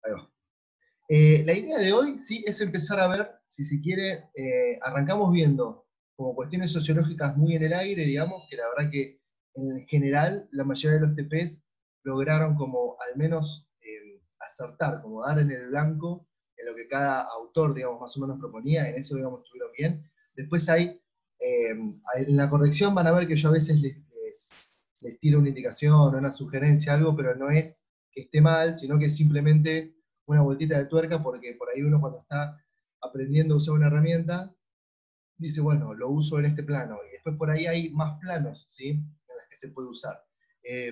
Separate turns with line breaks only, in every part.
Ahí va. La idea de hoy, sí, es empezar a ver, si se quiere, arrancamos viendo como cuestiones sociológicas muy en el aire, digamos, que la verdad que en general la mayoría de los TPs lograron como al menos acertar, como dar en el blanco en lo que cada autor, digamos, más o menos proponía, en eso, digamos, estuvieron bien. Después en la corrección van a ver que yo a veces les tiro una indicación, una sugerencia, algo, pero no es que esté mal, sino que es simplemente una vueltita de tuerca, porque por ahí uno cuando está aprendiendo a usar una herramienta, dice, bueno, lo uso en este plano, y después por ahí hay más planos, ¿sí?, en las que se puede usar.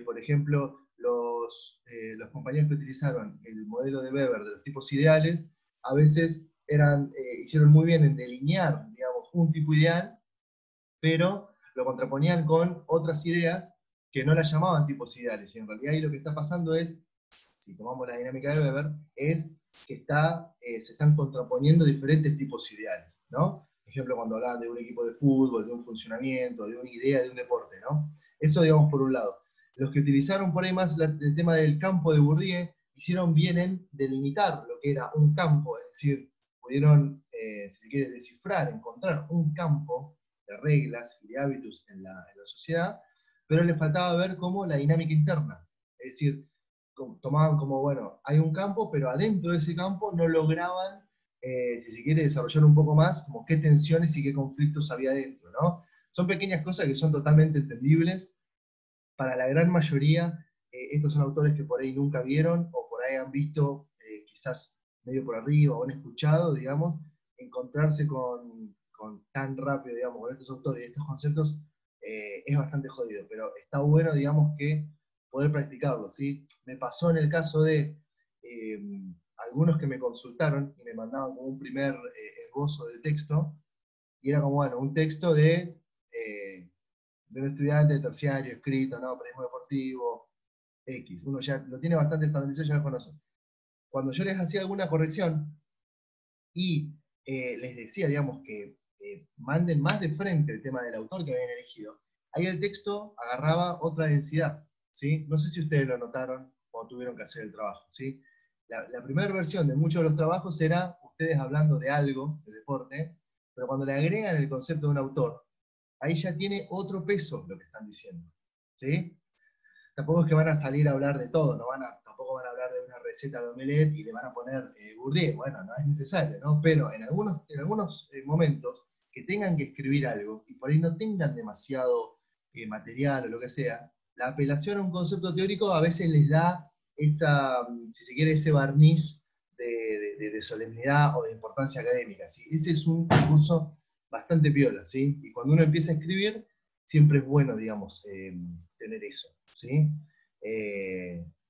Por ejemplo, los compañeros que utilizaron el modelo de Weber de los tipos ideales, a veces hicieron muy bien en delinear, digamos, un tipo ideal, pero lo contraponían con otras ideas que no las llamaban tipos ideales, y en realidad ahí lo que está pasando es, si tomamos la dinámica de Weber, es que se están contraponiendo diferentes tipos ideales, ¿no? Por ejemplo, cuando hablaban de un equipo de fútbol, de un funcionamiento, de una idea de un deporte, ¿no? Eso, digamos, por un lado. Los que utilizaron por ahí más el tema del campo de Bourdieu, hicieron bien en delimitar lo que era un campo, es decir, pudieron, si se quiere, descifrar, encontrar un campo de reglas y de hábitos en la sociedad, pero les faltaba ver cómo la dinámica interna. Es decir, tomaban como, bueno, hay un campo, pero adentro de ese campo no lograban, si se quiere, desarrollar un poco más, como qué tensiones y qué conflictos había dentro, ¿no? Son pequeñas cosas que son totalmente entendibles. Para la gran mayoría, estos son autores que por ahí nunca vieron, o por ahí han visto, quizás medio por arriba, o han escuchado, digamos, encontrarse con tan rápido, digamos, con estos autores y estos conceptos, es bastante jodido, pero está bueno, digamos, que poder practicarlo, ¿sí? Me pasó en el caso de algunos que me consultaron y me mandaban como un primer esbozo de texto, y era como, bueno, un texto de un estudiante de terciario escrito, ¿no? Periodismo deportivo, X. Uno ya lo tiene bastante estandarizado, ya lo conoce. Cuando yo les hacía alguna corrección y les decía, digamos, que manden más de frente el tema del autor que habían elegido, ahí el texto agarraba otra densidad, ¿sí? No sé si ustedes lo notaron cuando tuvieron que hacer el trabajo, ¿sí? La primera versión de muchos de los trabajos era ustedes hablando de algo, de deporte, pero cuando le agregan el concepto de un autor, ahí ya tiene otro peso lo que están diciendo, ¿sí? Tampoco es que van a salir a hablar de todo, tampoco van a hablar de una receta de omelette y le van a poner Bourdieu, bueno, no es necesario, ¿no? Pero en algunos momentos que tengan que escribir algo y por ahí no tengan demasiado material o lo que sea, la apelación a un concepto teórico a veces les da si se quiere, ese barniz de solemnidad o de importancia académica, ¿sí? Ese es un recurso bastante piola, ¿sí? Y cuando uno empieza a escribir, siempre es bueno, digamos, tener eso, ¿sí?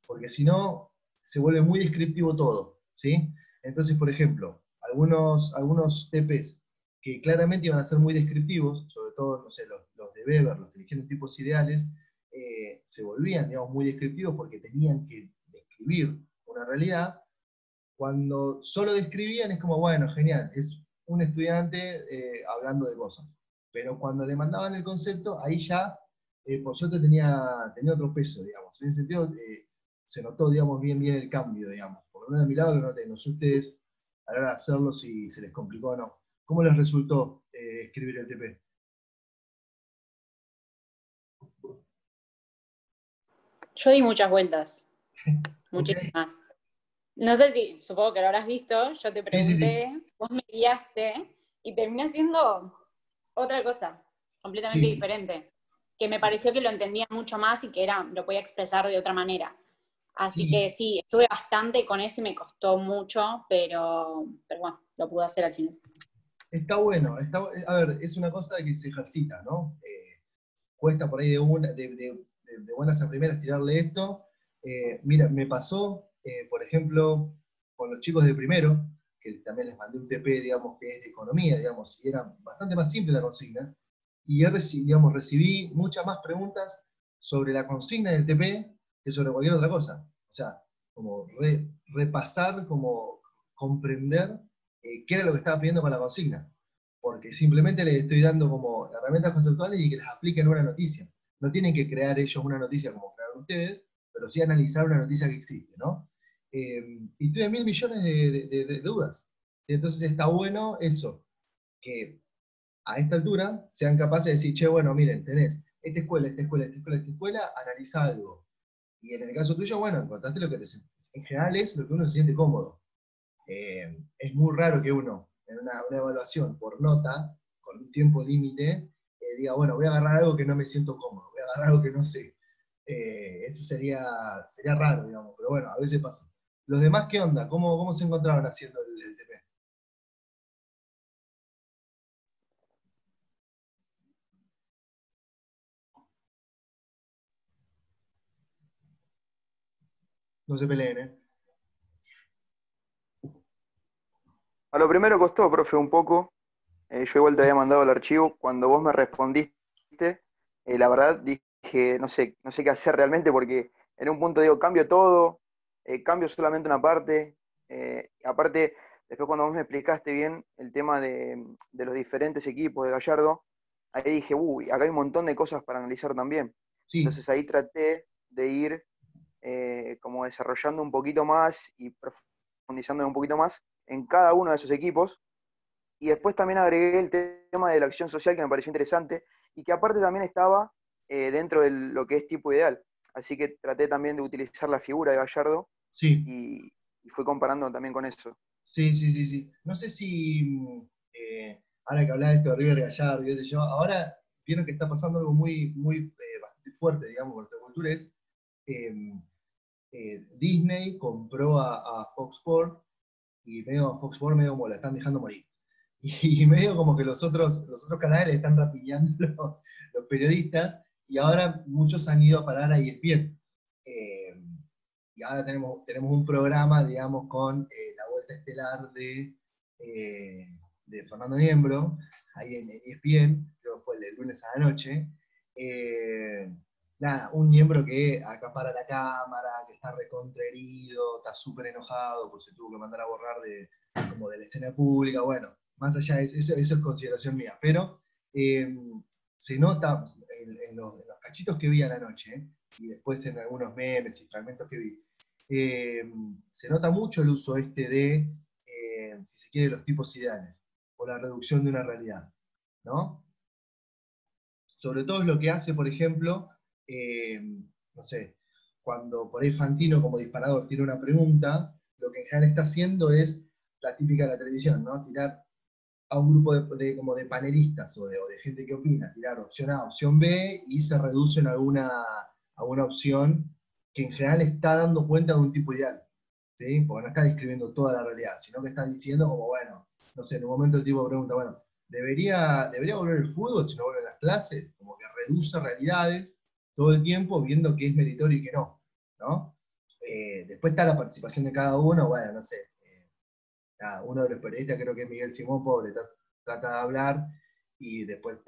Porque si no, se vuelve muy descriptivo todo, ¿sí? Entonces, por ejemplo, algunos TPs que claramente iban a ser muy descriptivos, sobre todo, no sé, los de Weber, los que eligieron tipos ideales, se volvían, digamos, muy descriptivos porque tenían que describir una realidad. Cuando solo describían es como, bueno, genial, es un estudiante hablando de cosas. Pero cuando le mandaban el concepto, ahí ya, por suerte, tenía otro peso, digamos. En ese sentido, se notó, digamos, bien el cambio, digamos. Por lo menos de mi lado lo noté. No sé ustedes, a la hora de hacerlo, si se les complicó o no. ¿Cómo les resultó escribir el TP?
Yo di muchas vueltas,
Okay.
muchísimas. No sé si, supongo que lo habrás visto, yo te
Sí.
pregunté, vos me guiaste y terminé haciendo otra cosa, completamente
Sí.
diferente, que me pareció que lo entendía mucho más y que lo podía expresar de otra manera. Así
Sí.
que sí, estuve bastante con eso y me costó mucho, pero bueno, lo pude hacer al final.
Está bueno. A ver, es una cosa que se ejercita, ¿no? Cuesta por ahí de buenas a primeras tirarle esto. Mira, me pasó, por ejemplo, con los chicos de primero, que también les mandé un TP, digamos, que es de economía, digamos, y era bastante más simple la consigna, y digamos, recibí muchas más preguntas sobre la consigna del TP que sobre cualquier otra cosa. O sea, como repasar, como comprender qué era lo que estaba pidiendo con la consigna, porque simplemente les estoy dando como herramientas conceptuales y que las apliquen en una noticia. No tienen que crear ellos una noticia como crearon ustedes, pero sí analizar una noticia que existe, ¿no? y tiene 1.000 millones de dudas. Entonces está bueno eso, que a esta altura sean capaces de decir, che, bueno, miren, tenés esta escuela, esta escuela, esta escuela, esta escuela, analiza algo. Y en el caso tuyo, bueno, encontraste lo que en general es lo que uno se siente cómodo. Es muy raro que uno, en una evaluación por nota, con un tiempo límite, diga, bueno, voy a agarrar algo que no me siento cómodo, voy a agarrar algo que no sé. Eso sería raro, digamos, pero bueno, a veces pasa. ¿Los demás qué onda? ¿Cómo se encontraban haciendo el TP? No se peleen, ¿eh?
A lo primero costó, profe, un poco. Yo igual te había mandado el archivo. Cuando vos me respondiste, la verdad dije, no sé qué hacer realmente porque en un punto digo, cambio todo, cambio solamente una parte. Aparte, después cuando vos me explicaste bien el tema de los diferentes equipos de Gallardo, ahí dije, uy, acá hay un montón de cosas para analizar también.
Sí,
Entonces ahí traté de ir como desarrollando un poquito más y profundizando un poquito más en cada uno de esos equipos. Y después también agregué el tema de la acción social que me pareció interesante y que aparte también estaba dentro de lo que es tipo ideal. Así que traté también de utilizar la figura de Gallardo
sí,
y fui comparando también con eso.
sí, sí, sí, sí. No sé si, ahora que hablaba de esto de River Gallardo, y qué sé yo, ahora vieron que está pasando algo bastante fuerte, digamos, por esta cultura, es eh, Disney compró a Fox Sports y medio a Fox Sports medio como la están dejando morir. Y medio como que los otros canales están rapiñando los periodistas y ahora muchos han ido a parar a ESPN. Eh, y ahora tenemos un programa, digamos, con la vuelta estelar de Fernando Niembro, ahí en ESPN, creo que fue el lunes a la noche. Eh, Nada, un miembro que acapara la cámara, que está recontraherido, está súper enojado, pues se tuvo que mandar a borrar como de la escena pública, bueno, más allá de eso es consideración mía, pero eh, se nota en los cachitos que vi a la noche, y después en algunos memes y fragmentos que vi, se nota mucho el uso si se quiere, los tipos ideales, o la reducción de una realidad, ¿no? Sobre todo es lo que hace, por ejemplo, eh, no sé, cuando por ahí Fantino como disparador tiene una pregunta, lo que en general está haciendo es la típica de la televisión, ¿no? Tirar a un grupo como de panelistas o de gente que opina, tirar opción A, opción B, y se reduce en alguna opción que en general está dando cuenta de un tipo ideal, ¿sí? Porque no está describiendo toda la realidad, sino que está diciendo como, bueno, no sé, en un momento el tipo pregunta, bueno, ¿debería volver el fútbol si no vuelven las clases? Como que reduce realidades todo el tiempo viendo que es meritorio y que no, ¿no? Después está la participación de cada uno, bueno, no sé, nada, uno de los periodistas, creo que es Miguel Simón, pobre, trata de hablar y después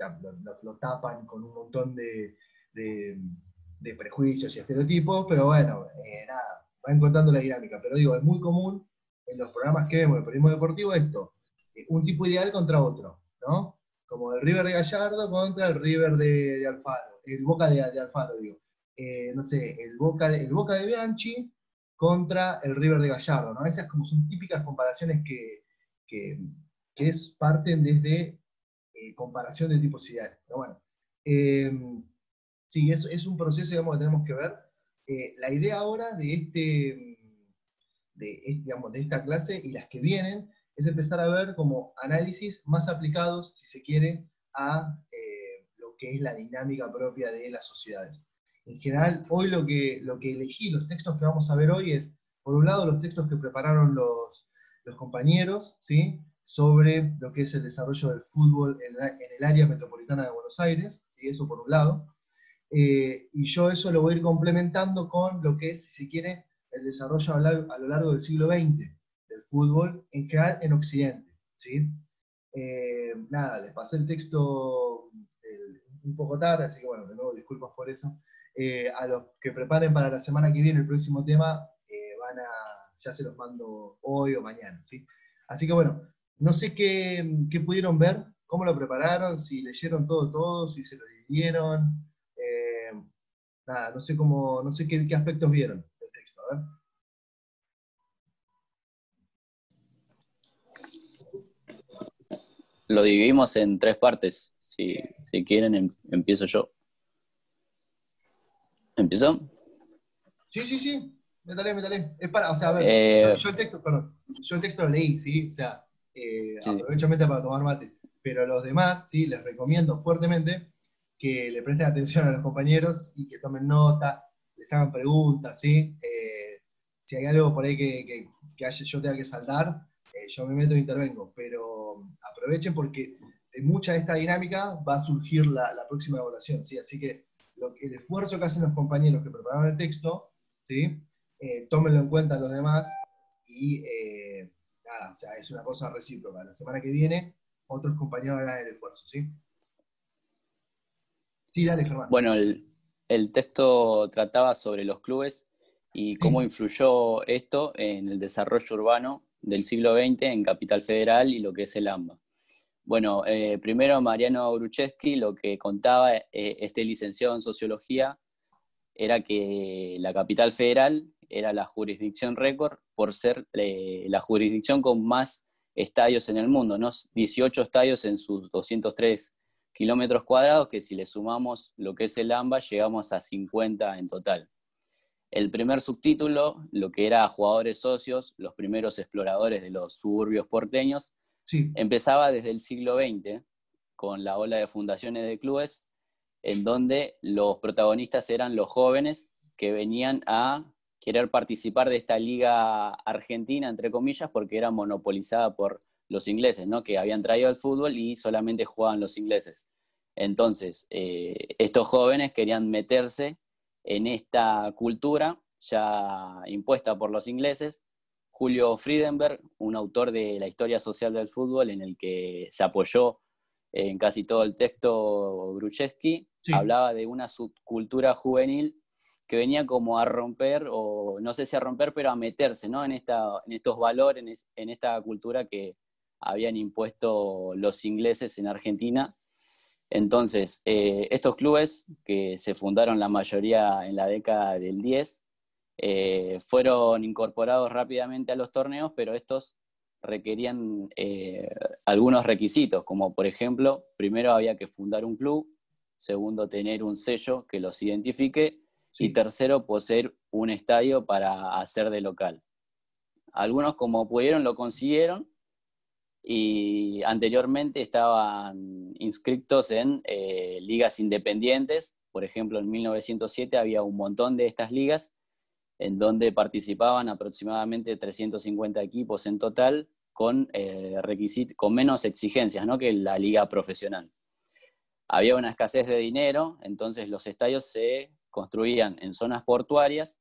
lo tapan con un montón de- de prejuicios y estereotipos, pero bueno, nada, va encontrando la dinámica. Pero digo, es muy común en los programas que vemos en el periodismo deportivo esto, un tipo ideal contra otro, ¿no? Como el River de Gallardo contra el River de Alfaro, el Boca de Alfaro, digo. No sé, el Boca de Bianchi contra el River de Gallardo, ¿no? Esas como son típicas comparaciones que, que parten desde comparación de tipos ideales. Pero bueno, eh, sí, es un proceso, digamos, que tenemos que ver. La idea ahora digamos, de esta clase y las que vienen es empezar a ver como análisis más aplicados, si se quiere, a lo que es la dinámica propia de las sociedades. En general, hoy lo que elegí, los textos que vamos a ver hoy es, por un lado, los textos que prepararon los compañeros, ¿sí? Sobre lo que es el desarrollo del fútbol en el área metropolitana de Buenos Aires, y eso por un lado. Y yo eso lo voy a ir complementando con lo que es, si se quiere, el desarrollo a lo largo del siglo XX del fútbol, en general en Occidente. ¿Sí? Nada, les pasé el texto un poco tarde, así que bueno, de nuevo disculpas por eso. A los que preparen para la semana que viene el próximo tema, ya se los mando hoy o mañana. ¿Sí? Así que bueno, no sé qué pudieron ver, cómo lo prepararon, si leyeron todo, si se lo leyeron. Nada, no sé qué aspectos vieron del texto, a ver.
Lo dividimos en tres partes. Si quieren, empiezo yo. ¿Empiezo?
Sí. Métale. Es para, o sea, a ver, yo el texto, perdón, yo el texto lo leí, ¿sí? O sea,
Sí.
aprovecho para tomar mate. Pero los demás, sí, les recomiendo fuertemente que le presten atención a los compañeros y que tomen nota, les hagan preguntas, ¿sí? Si hay algo por ahí yo tenga que saldar, yo me meto e intervengo. Pero aprovechen porque de mucha de esta dinámica va a surgir la próxima evaluación, ¿sí? Así que el esfuerzo que hacen los compañeros que prepararon el texto, ¿sí? Tómenlo en cuenta los demás y nada, o sea, es una cosa recíproca. La semana que viene, otros compañeros hagan el esfuerzo, ¿sí? Sí, dale, Germán.
Bueno, el texto trataba sobre los clubes y cómo influyó esto en el desarrollo urbano del siglo XX en Capital Federal y lo que es el AMBA. Bueno, primero Mariano Gruszewski lo que contaba, este licenciado en Sociología, era que la Capital Federal era la jurisdicción récord por ser la jurisdicción con más estadios en el mundo, ¿no? 18 estadios en sus 203 kilómetros cuadrados, que si le sumamos lo que es el AMBA, llegamos a 50 en total. El primer subtítulo, lo que era jugadores socios, los primeros exploradores de los suburbios porteños,
sí.
Empezaba desde el siglo XX, con la ola de fundaciones de clubes, en donde los protagonistas eran los jóvenes que venían a querer participar de esta liga argentina, entre comillas, porque era monopolizada por los ingleses, ¿no? Que habían traído el fútbol y solamente jugaban los ingleses. Entonces, estos jóvenes querían meterse en esta cultura ya impuesta por los ingleses. Julio Friedenberg, un autor de la historia social del fútbol, en el que se apoyó en casi todo el texto Gruszewski,
Sí.
hablaba de una subcultura juvenil que venía como a romper, o no sé si a romper, pero a meterse, ¿no? en estos valores, en esta cultura que habían impuesto los ingleses en Argentina. Entonces, estos clubes, que se fundaron la mayoría en la década del 10, fueron incorporados rápidamente a los torneos, pero estos requerían algunos requisitos, como por ejemplo, primero había que fundar un club, segundo, tener un sello que los identifique,
Sí.
y tercero, poseer un estadio para hacer de local. Algunos, como pudieron, lo consiguieron, y anteriormente estaban inscritos en ligas independientes. Por ejemplo, en 1907 había un montón de estas ligas en donde participaban aproximadamente 350 equipos en total, con menos exigencias, ¿no? que la liga profesional. Había una escasez de dinero, entonces los estadios se construían en zonas portuarias,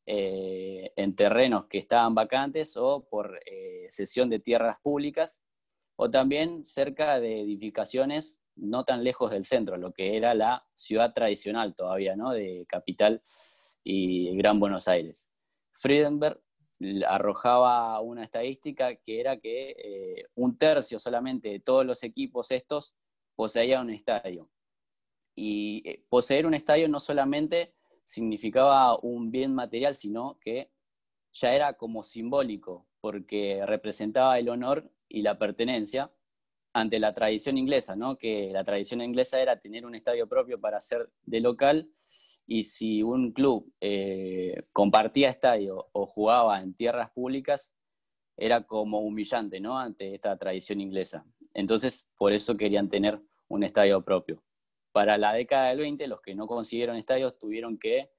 en terrenos que estaban vacantes o por cesión de tierras públicas, o también cerca de edificaciones no tan lejos del centro, lo que era la ciudad tradicional todavía, ¿no? de Capital y Gran Buenos Aires. Friedenberg arrojaba una estadística que era que un tercio solamente de todos los equipos estos poseían un estadio. Y poseer un estadio no solamente significaba un bien material, sino que ya era como simbólico, porque representaba el honor y la pertenencia ante la tradición inglesa, ¿no? Que la tradición inglesa era tener un estadio propio para ser de local, y si un club compartía estadio o jugaba en tierras públicas, era como humillante, ¿no? Ante esta tradición inglesa. Entonces, por eso querían tener un estadio propio. Para la década del 20, los que no consiguieron estadios tuvieron que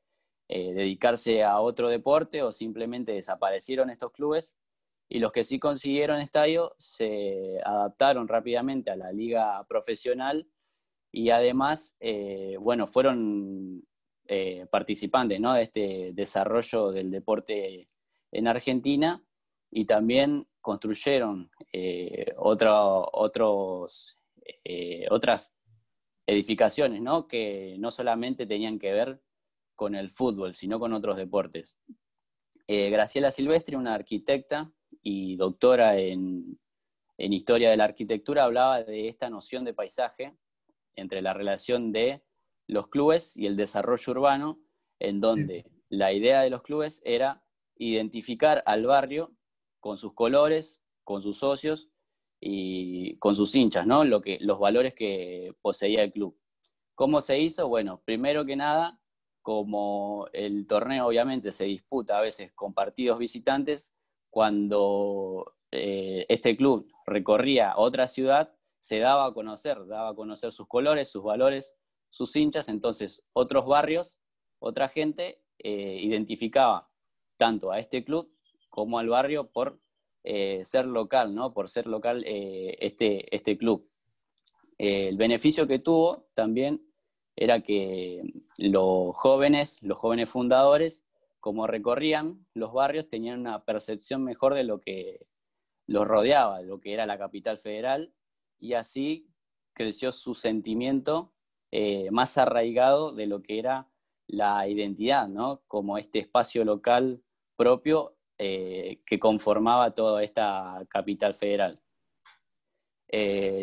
dedicarse a otro deporte, o simplemente desaparecieron estos clubes, y los que sí consiguieron estadio se adaptaron rápidamente a la liga profesional, y además, bueno, fueron participantes, ¿no? de este desarrollo del deporte en Argentina, y también construyeron otras edificaciones, ¿no? Que no solamente tenían que ver con el fútbol, sino con otros deportes. Graciela Silvestri, una arquitecta y doctora en historia de la arquitectura, hablaba de esta noción de paisaje entre la relación de los clubes y el desarrollo urbano, en donde la idea de los clubes era identificar al barrio con sus colores, con sus socios, y con sus hinchas, ¿no? Los valores que poseía el club. ¿Cómo se hizo? Bueno, primero que nada, como el torneo obviamente se disputa a veces con partidos visitantes, cuando este club recorría otra ciudad, se daba a conocer sus colores, sus valores, sus hinchas, entonces otros barrios, otra gente identificaba tanto a este club como al barrio por ser local, ¿no? Por ser local este club. El beneficio que tuvo también era que los jóvenes fundadores, como recorrían los barrios, tenían una percepción mejor de lo que los rodeaba, lo que era la capital federal, y así creció su sentimiento más arraigado de lo que era la identidad, ¿no? Como este espacio local propio que conformaba toda esta capital federal.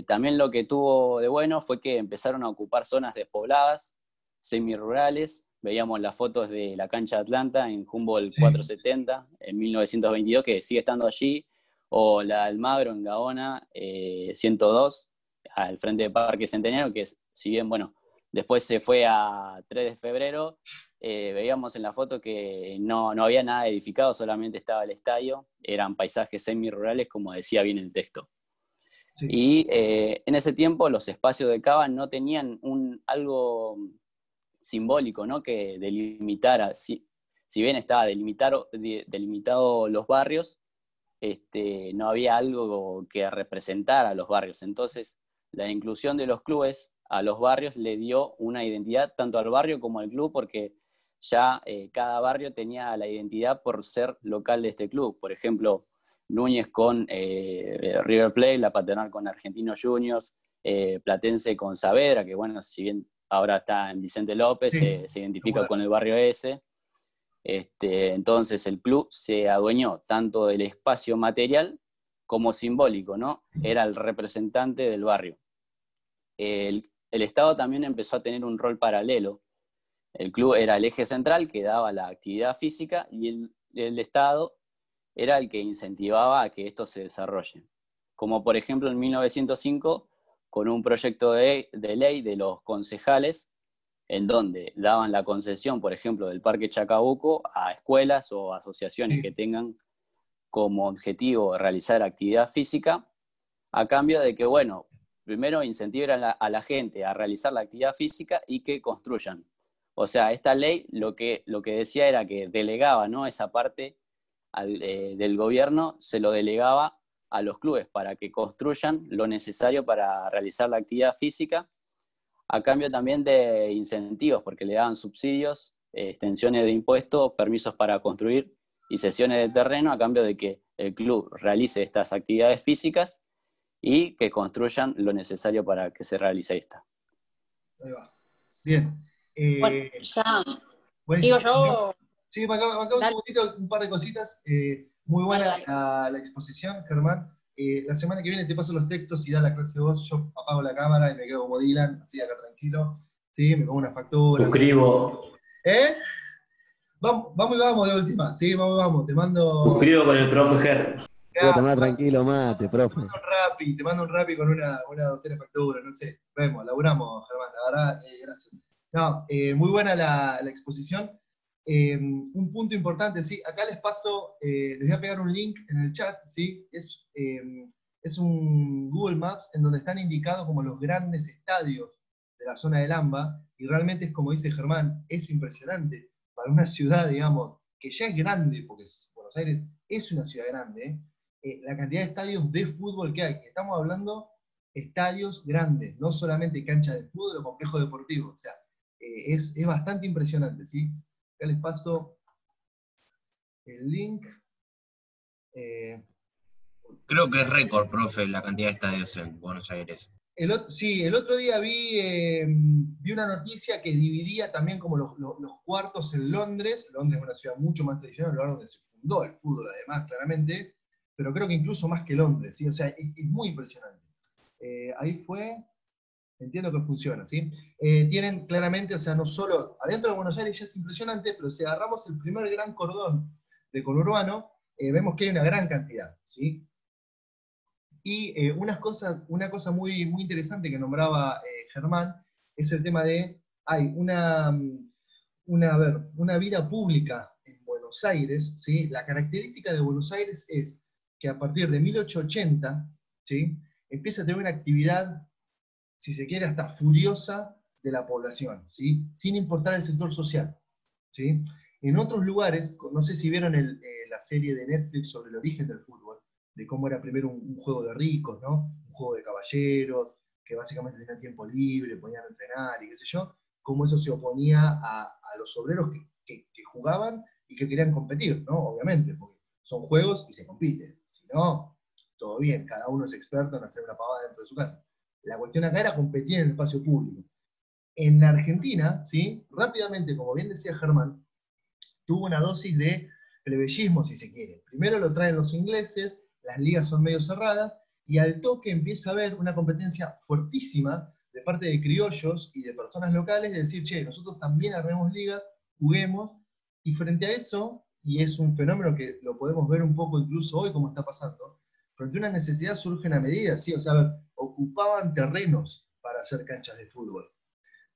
También lo que tuvo de bueno fue que empezaron a ocupar zonas despobladas, semirurales. Veíamos las fotos de la cancha de Atlanta en Humboldt 470 en 1922, que sigue estando allí, o la Almagro en Gaona 102, al frente del Parque Centenario, que si bien, bueno, después se fue a 3 de febrero, veíamos en la foto que no había nada edificado, solamente estaba el estadio, eran paisajes semirurales, como decía bien el texto. Sí. Y en ese tiempo los espacios de Cava no tenían algo simbólico, ¿no? Que delimitara, si bien estaba delimitado los barrios, no había algo que representara a los barrios. Entonces, la inclusión de los clubes a los barrios le dio una identidad tanto al barrio como al club, porque ya cada barrio tenía la identidad por ser local de este club. Por ejemplo, Núñez con River Plate, La Paternal con Argentinos Juniors, Platense con Saavedra, que bueno, si bien ahora está en Vicente López, sí, se identifica con el barrio ese. Entonces el club se adueñó tanto del espacio material como simbólico, ¿no? Era el representante del barrio. El Estado también empezó a tener un rol paralelo. El club era el eje central que daba la actividad física, y el Estado era el que incentivaba a que esto se desarrolle. Como por ejemplo en 1905, con un proyecto de ley de los concejales, en donde daban la concesión, por ejemplo, del Parque Chacabuco a escuelas o asociaciones que tengan como objetivo realizar actividad física, a cambio de que, bueno, primero incentiven a la gente a realizar la actividad física y que construyan. O sea, esta ley lo que decía era que delegaba, ¿no?, esa parte del gobierno, se lo delegaba a los clubes para que construyan lo necesario para realizar la actividad física, a cambio también de incentivos, porque le daban subsidios, extensiones de impuestos, permisos para construir y cesiones de terreno, a cambio de que el club realice estas actividades físicas y que construyan lo necesario para que se realice esta.
Ahí va. Bien.
Bueno, ya.
Buenísimo.
Digo yo.
Sí, me acabo un segundito, un par de cositas. Muy buena la exposición, Germán. La semana que viene te paso los textos y da la clase vos. Yo apago la cámara y me quedo como Dylan, así acá tranquilo. Sí, me pongo una factura.
Suscribo.
Vamos de última. Sí, vamos. Te mando.
Suscribo con el profe Ger.
Quédate más tranquilo, mate, profe.
Te mando un Rappi con una docena de facturas, no sé. Vemos, laburamos, Germán, la verdad, gracias. No, muy buena la exposición. Un punto importante, ¿sí? Acá les paso, les voy a pegar un link en el chat, ¿sí? Es un Google Maps en donde están indicados como los grandes estadios de la zona del AMBA, y realmente es como dice Germán, es impresionante para una ciudad, digamos, que ya es grande, porque Buenos Aires es una ciudad grande, la cantidad de estadios de fútbol que hay. Estamos hablando estadios grandes, no solamente canchas de fútbol o complejos deportivos, o sea, es bastante impresionante, ¿sí? Acá les paso el link.
Creo que es récord, profe, la cantidad de estadios en Buenos Aires.
Sí, el otro día vi una noticia que dividía también como los cuartos en Londres. Londres es una ciudad mucho más tradicional, lugar donde se fundó el fútbol además, claramente, pero creo que incluso más que Londres, ¿sí? O sea, es muy impresionante. Ahí fue... Entiendo que funciona, ¿sí? Tienen claramente, o sea, no solo adentro de Buenos Aires ya es impresionante, pero si agarramos el primer gran cordón de conurbano, vemos que hay una gran cantidad, ¿sí? Y una cosa muy, muy interesante que nombraba Germán es el tema de, hay una vida pública en Buenos Aires, ¿sí? La característica de Buenos Aires es que a partir de 1880, ¿sí? Empieza a tener una actividad, si se quiere, hasta furiosa de la población, ¿sí? Sin importar el sector social, ¿sí? En otros lugares, no sé si vieron la serie de Netflix sobre el origen del fútbol, de cómo era primero un juego de ricos, ¿no? Un juego de caballeros, que básicamente tenían tiempo libre, podían entrenar y qué sé yo, cómo eso se oponía a los obreros que jugaban y que querían competir, ¿no? Obviamente, porque son juegos y se compite. Si no, todo bien, cada uno es experto en hacer una pavada dentro de su casa. La cuestión acá era competir en el espacio público. En la Argentina, ¿sí? Rápidamente, como bien decía Germán, tuvo una dosis de plebeyismo, si se quiere. Primero lo traen los ingleses, las ligas son medio cerradas, y al toque empieza a haber una competencia fuertísima de parte de criollos y de personas locales de decir, che, nosotros también armemos ligas, juguemos, y frente a eso, y es un fenómeno que lo podemos ver un poco incluso hoy como está pasando, frente a una necesidad surge una medida, ¿sí? O sea, ocupaban terrenos para hacer canchas de fútbol.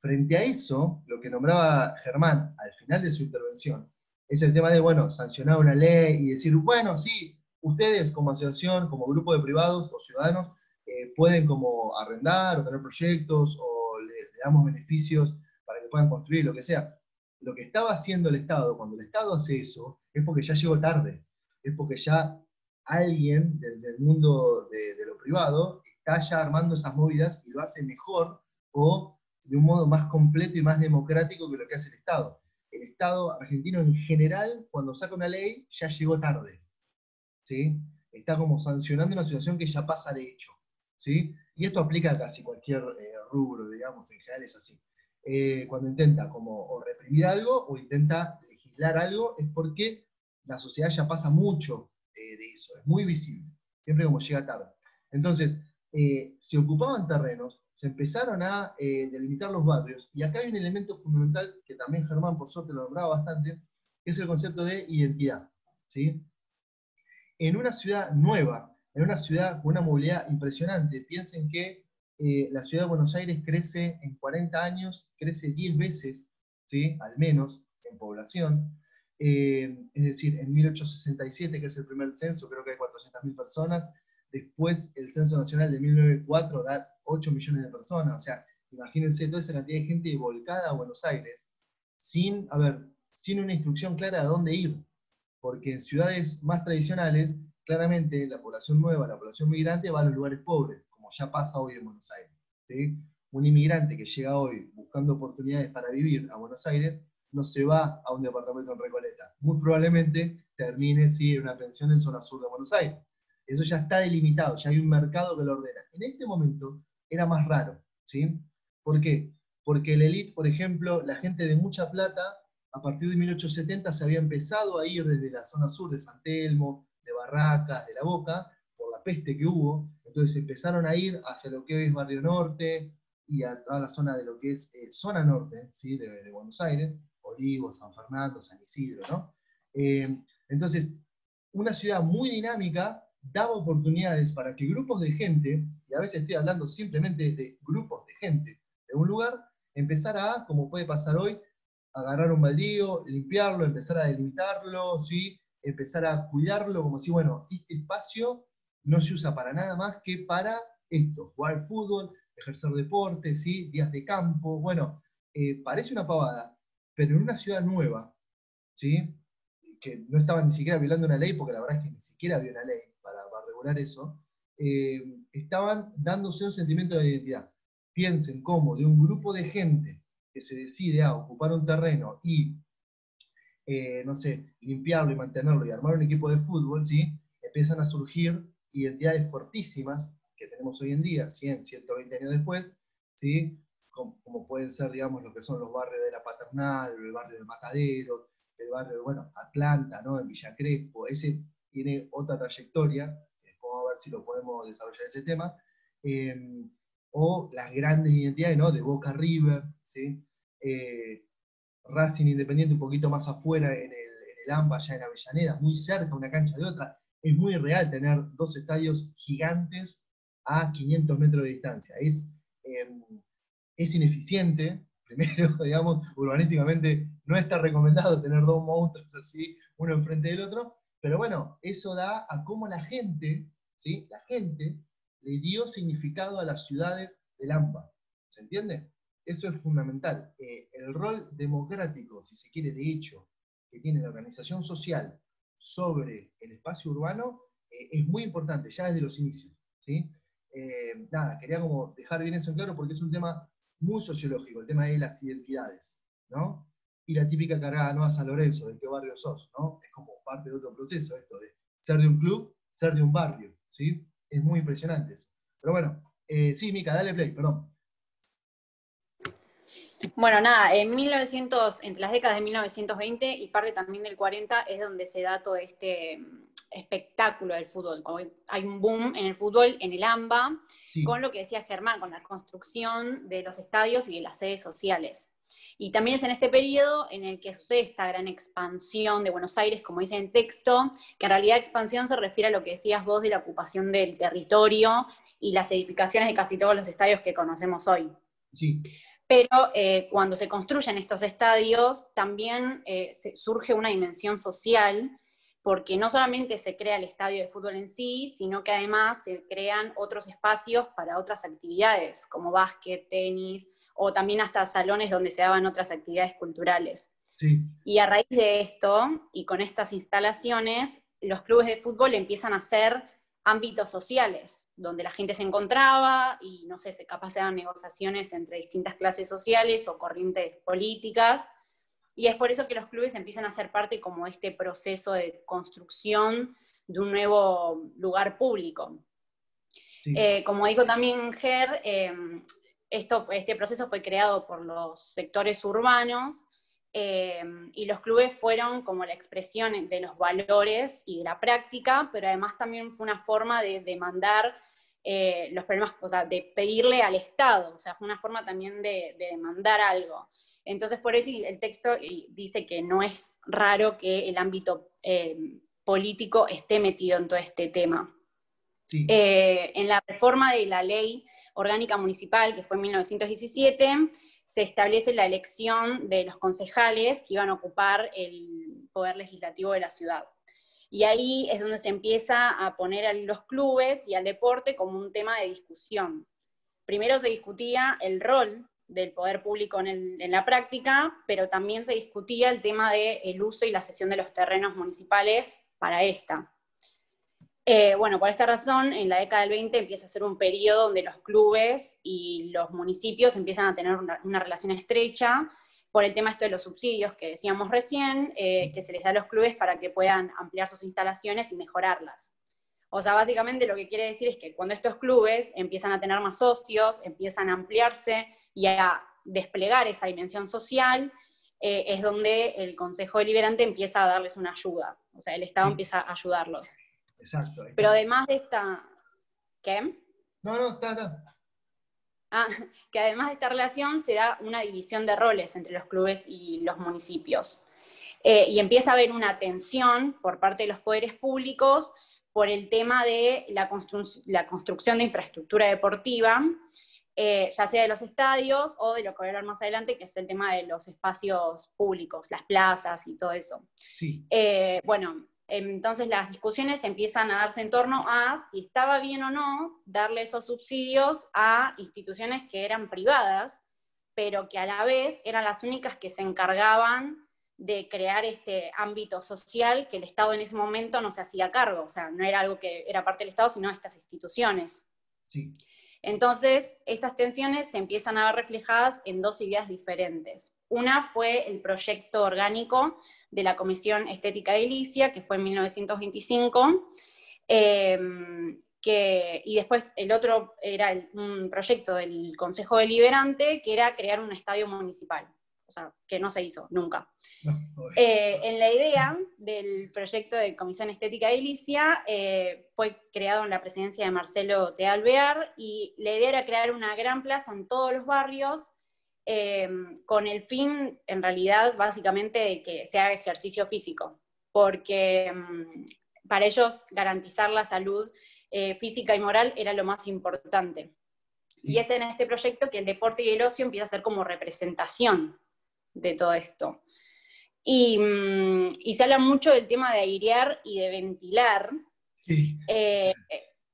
Frente a eso, lo que nombraba Germán al final de su intervención, es el tema de, bueno, sancionar una ley y decir, bueno, sí, ustedes como asociación, como grupo de privados o ciudadanos, pueden como arrendar o tener proyectos o le damos beneficios para que puedan construir, lo que sea. Lo que estaba haciendo el Estado, cuando el Estado hace eso, es porque ya llegó tarde, es porque ya alguien del mundo de lo privado está ya armando esas movidas y lo hace mejor o de un modo más completo y más democrático que lo que hace el Estado. El Estado argentino en general, cuando saca una ley, ya llegó tarde, ¿sí? Está como sancionando una situación que ya pasa de hecho, ¿sí? Y esto aplica a casi cualquier rubro, digamos, en general es así. Cuando intenta como o reprimir algo o intenta legislar algo, es porque la sociedad ya pasa mucho de eso, es muy visible, siempre como llega tarde. Entonces, se ocupaban terrenos, se empezaron a delimitar los barrios, y acá hay un elemento fundamental que también Germán, por suerte, lo nombraba bastante, que es el concepto de identidad, ¿sí? En una ciudad nueva, en una ciudad con una movilidad impresionante, piensen que la ciudad de Buenos Aires crece en 40 años, crece 10 veces, ¿sí? Al menos, en población. Es decir, en 1867, que es el primer censo, creo que hay 400.000 personas. Después, el censo nacional de 1904 da 8 millones de personas. O sea, imagínense toda esa cantidad de gente volcada a Buenos Aires, sin una instrucción clara de dónde ir. Porque en ciudades más tradicionales, claramente la población nueva, la población migrante va a los lugares pobres, como ya pasa hoy en Buenos Aires, ¿sí? Un inmigrante que llega hoy buscando oportunidades para vivir a Buenos Aires, no se va a un departamento en Recoleta. Muy probablemente termine, sí, en una pensión en zona sur de Buenos Aires. Eso ya está delimitado, ya hay un mercado que lo ordena. En este momento era más raro, ¿sí? ¿Por qué? Porque la élite, por ejemplo, la gente de mucha plata, a partir de 1870 se había empezado a ir desde la zona sur de San Telmo, de Barracas, de La Boca, por la peste que hubo, entonces empezaron a ir hacia lo que es Barrio Norte y a toda la zona de lo que es zona norte, ¿sí? de Buenos Aires, Olivos, San Fernando, San Isidro, ¿no? Entonces, una ciudad muy dinámica daba oportunidades para que grupos de gente, y a veces estoy hablando simplemente de grupos de gente de un lugar, empezara a, como puede pasar hoy, agarrar un baldío, limpiarlo, empezar a delimitarlo, ¿sí? Empezar a cuidarlo, como si, bueno, este espacio no se usa para nada más que para esto, jugar fútbol, ejercer deporte, ¿sí? Días de campo, bueno, parece una pavada, pero en una ciudad nueva, ¿sí? Que no estaban ni siquiera violando una ley, porque la verdad es que ni siquiera había una ley para regular eso, estaban dándose un sentimiento de identidad. Piensen cómo de un grupo de gente que se decide a ocupar un terreno y, no sé, limpiarlo y mantenerlo y armar un equipo de fútbol, ¿sí? Empiezan a surgir identidades fortísimas que tenemos hoy en día, 100, 120 años después, ¿sí? Como pueden ser, digamos, lo que son los barrios de la Paternal, el barrio de Matadero, el barrio de, bueno, Atlanta, ¿no? En Villa Crespo, ese tiene otra trayectoria, vamos a ver si lo podemos desarrollar ese tema, o las grandes identidades, ¿no? De Boca River, ¿sí? Racing Independiente un poquito más afuera en el AMPA, allá en Avellaneda, muy cerca una cancha de otra, es muy irreal tener 2 estadios gigantes a 500 metros de distancia. Es ineficiente, primero, digamos, urbanísticamente no está recomendado tener 2 monstruos así, uno enfrente del otro, pero bueno, eso da a cómo la gente, ¿sí? La gente le dio significado a las ciudades del AMBA. ¿Se entiende? Eso es fundamental. El rol democrático, si se quiere, de hecho, que tiene la organización social sobre el espacio urbano, es muy importante, ya desde los inicios. ¿Sí? Nada, quería como dejar bien eso en claro porque es un tema muy sociológico, el tema de las identidades, ¿no? Y la típica cargada, ¿no? A San Lorenzo, ¿de qué barrio sos? ¿No? Es como parte de otro proceso esto de ser de un club, ser de un barrio, ¿sí? Es muy impresionante eso. Pero bueno, sí, Mica, dale play, perdón.
Bueno, nada, entre las décadas de 1920 y parte también del 40 es donde se da todo este espectáculo del fútbol. Como hay un boom en el fútbol, en el AMBA,
Sí.
con lo que decía Germán, con la construcción de los estadios y de las sedes sociales. Y también es en este periodo en el que sucede esta gran expansión de Buenos Aires, como dice en el texto, que en realidad expansión se refiere a lo que decías vos de la ocupación del territorio y las edificaciones de casi todos los estadios que conocemos hoy.
Sí.
Pero cuando se construyen estos estadios, también surge una dimensión social, porque no solamente se crea el estadio de fútbol en sí, sino que además se crean otros espacios para otras actividades, como básquet, tenis, o también hasta salones donde se daban otras actividades culturales.
Sí.
Y a raíz de esto, y con estas instalaciones, los clubes de fútbol empiezan a ser ámbitos sociales, donde la gente se encontraba y, no sé, capaz se daban negociaciones entre distintas clases sociales o corrientes políticas, y es por eso que los clubes empiezan a ser parte como de este proceso de construcción de un nuevo lugar público.
Sí.
Como dijo también Ger, este proceso fue creado por los sectores urbanos, y los clubes fueron como la expresión de los valores y de la práctica, pero además también fue una forma de demandar los problemas, o sea, de pedirle al Estado, o sea, fue una forma también de demandar algo. Entonces, por eso el texto dice que no es raro que el ámbito político esté metido en todo este tema.
Sí.
En la reforma de la ley orgánica municipal, que fue en 1917, se establece la elección de los concejales que iban a ocupar el poder legislativo de la ciudad. Y ahí es donde se empieza a poner a los clubes y al deporte como un tema de discusión. Primero se discutía el rol del poder público en la práctica, pero también se discutía el tema del uso y la cesión de los terrenos municipales para esta. Bueno, por esta razón, en la década del 20 empieza a ser un periodo donde los clubes y los municipios empiezan a tener una relación estrecha por el tema esto de los subsidios que decíamos recién, que se les da a los clubes para que puedan ampliar sus instalaciones y mejorarlas. O sea, básicamente lo que quiere decir es que cuando estos clubes empiezan a tener más socios, empiezan a ampliarse y a desplegar esa dimensión social, es donde el Consejo Deliberante empieza a darles una ayuda. O sea, el Estado empieza a ayudarlos.
Exacto.
Pero además de esta... ¿Qué?
No, está.
Que además de esta relación se da una división de roles entre los clubes y los municipios. Y empieza a haber una tensión por parte de los poderes públicos por el tema de la construcción de infraestructura deportiva, ya sea de los estadios o de lo que voy a hablar más adelante, que es el tema de los espacios públicos, las plazas y todo eso.
Sí.
Bueno, entonces las discusiones empiezan a darse en torno a si estaba bien o no darle esos subsidios a instituciones que eran privadas, pero que a la vez eran las únicas que se encargaban de crear este ámbito social que el Estado en ese momento no se hacía cargo, o sea, no era algo que era parte del Estado, sino de estas instituciones.
Sí.
Entonces, estas tensiones se empiezan a ver reflejadas en 2 ideas diferentes. Una fue el proyecto orgánico de la Comisión Estética de Edilicia, que fue en 1925, y después el otro era un proyecto del Consejo Deliberante, que era crear un estadio municipal, o sea, que no se hizo nunca.
No,
En la idea del proyecto de Comisión Estética de Edilicia, fue creado en la presidencia de Marcelo T. Alvear, y la idea era crear una gran plaza en todos los barrios, con el fin, en realidad, básicamente, de que se haga ejercicio físico, porque para ellos garantizar la salud física y moral era lo más importante. Y es en este proyecto que el deporte y el ocio empieza a ser como representación de todo esto. Y se habla mucho del tema de airear y de ventilar,
Sí.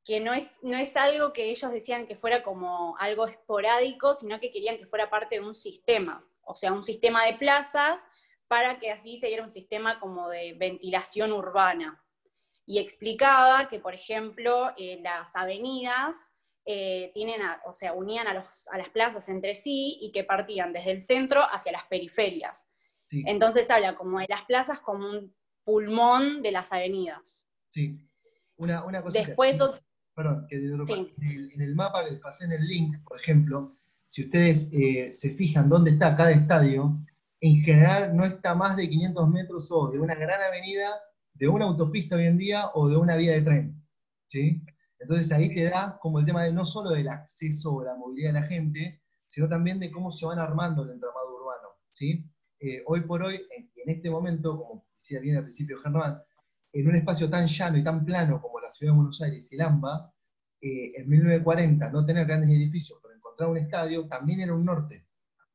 Que no es algo que ellos decían que fuera como algo esporádico, sino que querían que fuera parte de un sistema, o sea, un sistema de plazas, para que así se diera un sistema como de ventilación urbana. Y explicaba que, por ejemplo, las avenidas unían a las plazas entre sí y que partían desde el centro hacia las periferias.
Sí.
Entonces habla como de las plazas como un pulmón de las avenidas.
Sí. Una cosita.
Después,
Perdón, que
sí.
en el mapa que les pasé en el link, por ejemplo, si ustedes se fijan dónde está cada estadio, en general no está más de 500 metros o de una gran avenida, de una autopista hoy en día o de una vía de tren, ¿sí? Entonces ahí te da como el tema de no solo del acceso o la movilidad de la gente, sino también de cómo se van armando el entramado urbano, ¿sí? Hoy por hoy, en este momento, como decía bien al principio Germán, en un espacio tan llano y tan plano como la ciudad de Buenos Aires y el AMBA, en 1940 no tener grandes edificios para encontrar un estadio también era un norte,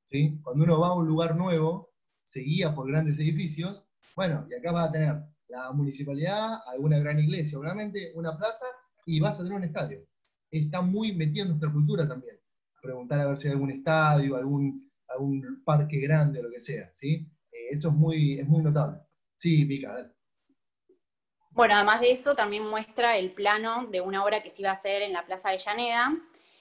¿sí? Cuando uno va a un lugar nuevo, se guía por grandes edificios, bueno, y acá vas a tener la municipalidad, alguna gran iglesia, obviamente, una plaza, y vas a tener un estadio. Está muy metido en nuestra cultura también. Preguntar a ver si hay algún estadio, algún parque grande o lo que sea, ¿sí? Eso es muy notable. Sí, Mica, dale.
Bueno, además de eso, también muestra el plano de una obra que se iba a hacer en la Plaza Avellaneda,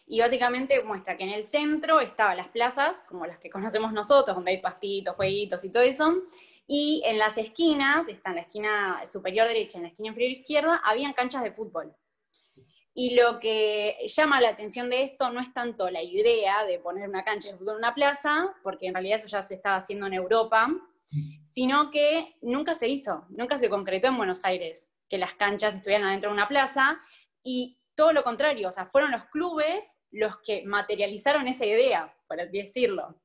y básicamente muestra que en el centro estaban las plazas, como las que conocemos nosotros, donde hay pastitos, jueguitos y todo eso, y en las esquinas, está en la esquina superior derecha, en la esquina inferior izquierda, habían canchas de fútbol. Y lo que llama la atención de esto no es tanto la idea de poner una cancha de fútbol en una plaza, porque en realidad eso ya se estaba haciendo en Europa, sino que nunca se hizo, nunca se concretó en Buenos Aires que las canchas estuvieran adentro de una plaza, y todo lo contrario, o sea, fueron los clubes los que materializaron esa idea, por así decirlo.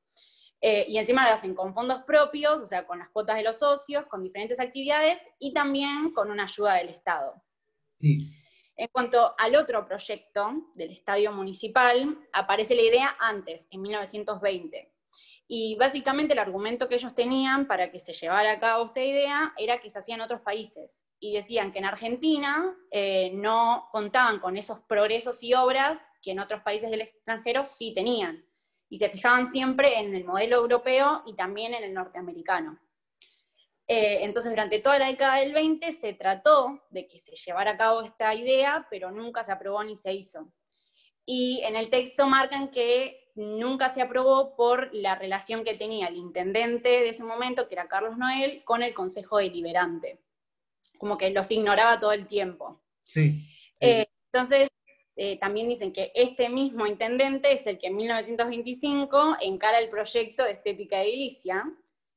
Y encima lo hacen con fondos propios, o sea, con las cuotas de los socios, con diferentes actividades, y también con una ayuda del Estado.
Sí.
En cuanto al otro proyecto del estadio municipal, aparece la idea antes, en 1920. Y básicamente el argumento que ellos tenían para que se llevara a cabo esta idea era que se hacía en otros países. Y decían que en Argentina no contaban con esos progresos y obras que en otros países del extranjero sí tenían. Y se fijaban siempre en el modelo europeo y también en el norteamericano. Entonces, durante toda la década del 20 se trató de que se llevara a cabo esta idea, pero nunca se aprobó ni se hizo. Y en el texto marcan que nunca se aprobó por la relación que tenía el intendente de ese momento, que era Carlos Noel, con el Consejo Deliberante. Como que los ignoraba todo el tiempo.
Sí, sí.
Entonces, también dicen que este mismo intendente es el que en 1925 encara el proyecto de estética edilicia,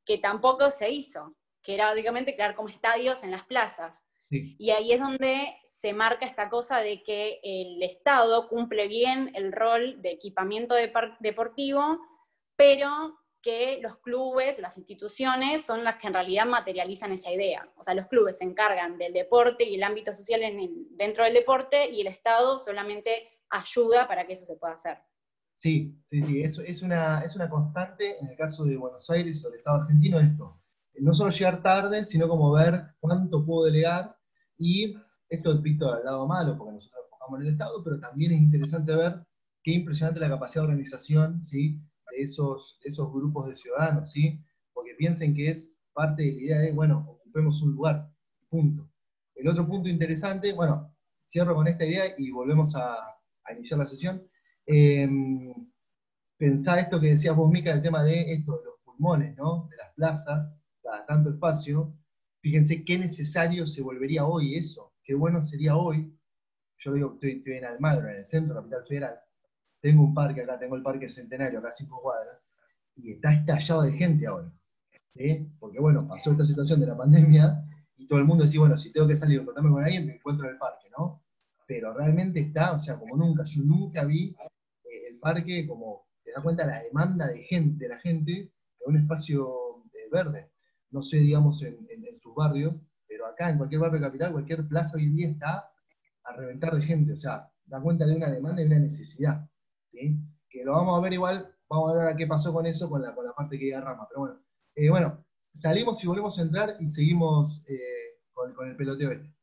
que tampoco se hizo, que era básicamente crear como estadios en las plazas.
Sí.
Y ahí es donde se marca esta cosa de que el Estado cumple bien el rol de equipamiento deportivo, pero que los clubes, las instituciones, son las que en realidad materializan esa idea. O sea, los clubes se encargan del deporte y el ámbito social dentro del deporte, y el Estado solamente ayuda para que eso se pueda hacer.
Sí, sí, sí, eso es una constante en el caso de Buenos Aires o del Estado argentino esto. No solo llegar tarde, sino como ver cuánto puedo delegar, y esto es visto al lado malo, porque nosotros nos enfocamos en el Estado, pero también es interesante ver qué impresionante la capacidad de organización, ¿sí?, de esos grupos de ciudadanos, ¿sí? Porque piensen que es parte de la idea de, bueno, ocupemos un lugar, punto. El otro punto interesante, bueno, cierro con esta idea y volvemos a iniciar la sesión. Pensá esto que decías vos, Mica, del tema de esto, de los pulmones, ¿no? De las plazas, cada tanto espacio. Fíjense qué necesario se volvería hoy eso, qué bueno sería hoy. Yo digo, estoy en Almagro, en el centro, Capital Federal. Tengo un parque acá, tengo el Parque Centenario, acá a 5 cuadras, y está estallado de gente ahora, ¿sí? Porque bueno, pasó esta situación de la pandemia, y todo el mundo decía, bueno, si tengo que salir a encontrarme con alguien, me encuentro en el parque, ¿no? Pero realmente está, o sea, como nunca, yo nunca vi el parque como, te das cuenta la demanda de gente, de la gente, de un espacio verde. No sé, digamos, en sus barrios, pero acá acá en cualquier barrio de capital, cualquier plaza hoy en día está a reventar de gente, o sea, da cuenta de una demanda y una necesidad, ¿sí? Que lo vamos a ver igual, vamos a ver a qué pasó con eso, con la parte que diga Rama, pero bueno. Bueno, salimos y volvemos a entrar y seguimos con el peloteo este.